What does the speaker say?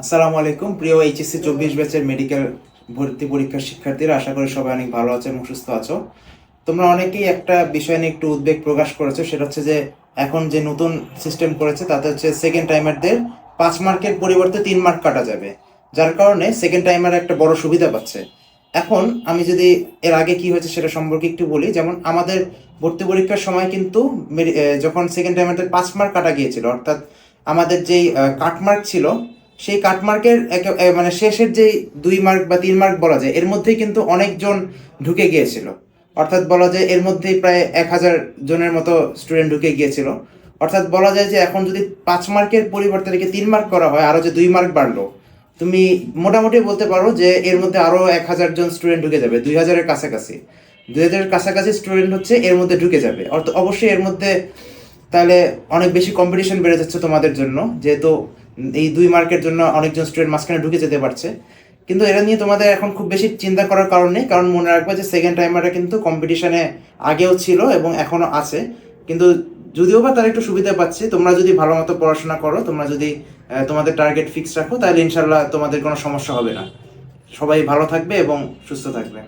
আসসালামু আলাইকুম প্রিয় এইচএসসি 24 ব্যাচের মেডিকেল ভর্তি পরীক্ষার শিক্ষার্থীরা, আশা করি সবাই অনেক ভালো আছো এবং সুস্থ আছো। তোমরা অনেকেই একটা বিষয় নিয়ে একটু উদ্বেগ প্রকাশ করেছো, সেটা হচ্ছে যে এখন যে নতুন সিস্টেম করেছে তাতে হচ্ছে সেকেন্ড টাইমারদের 5 মার্কের পরিবর্তে 3 মার্ক কাটা যাবে, যার কারণে সেকেন্ড টাইমার একটা বড় সুবিধা পাচ্ছে। এখন আমি যদি এর আগে কি হয়েছে সেটা সম্পর্কে একটু বলি, যেমন আমাদের ভর্তি পরীক্ষার সময় কিন্তু যখন সেকেন্ড টাইমারদের 5 মার্ক কাটা গিয়েছিল, অর্থাৎ আমাদের যেই কাটমার্ক ছিল সেই কাটমার্কের মানে শেষের যে 2 মার্ক বা 3 মার্ক বলা যায়, এর মধ্যেই কিন্তু অনেকজন ঢুকে গিয়েছিল। অর্থাৎ বলা যায় এর মধ্যেই প্রায় 1000 জনের মতো স্টুডেন্ট ঢুকে গিয়েছিল। অর্থাৎ বলা যায় যে এখন যদি 5 মার্কের পরিবর্তে রেখে 3 মার্ক করা হয়, আরও যে 2 মার্ক বাড়লো, তুমি মোটামুটি বলতে পারো যে এর মধ্যে আরও 1000 জন স্টুডেন্ট ঢুকে যাবে, 2000-এর কাছাকাছি। 2000-এর কাছাকাছি স্টুডেন্ট হচ্ছে এর মধ্যে ঢুকে যাবে। অবশ্যই এর মধ্যে তাহলে অনেক বেশি কম্পিটিশন বেড়ে যাচ্ছে তোমাদের জন্য, যেহেতু এই 2 মার্কের জন্য অনেকজন স্টুডেন্ট মাঝখানে ঢুকে যেতে পারছে। কিন্তু এটা নিয়ে তোমাদের এখন খুব বেশি চিন্তা করার কারণ নেই, কারণ মনে রাখবে যে সেকেন্ড টাইমারটা কিন্তু কম্পিটিশনে আগেও ছিল এবং এখনও আছে। কিন্তু যদিও বা তারা একটু সুবিধা পাচ্ছে, তোমরা যদি ভালো মতো পড়াশোনা করো, তোমরা যদি তোমাদের টার্গেট ফিক্স রাখো, তাহলে ইনশাল্লাহ তোমাদের কোনো সমস্যা হবে না। সবাই ভালো থাকবে এবং সুস্থ থাকবে।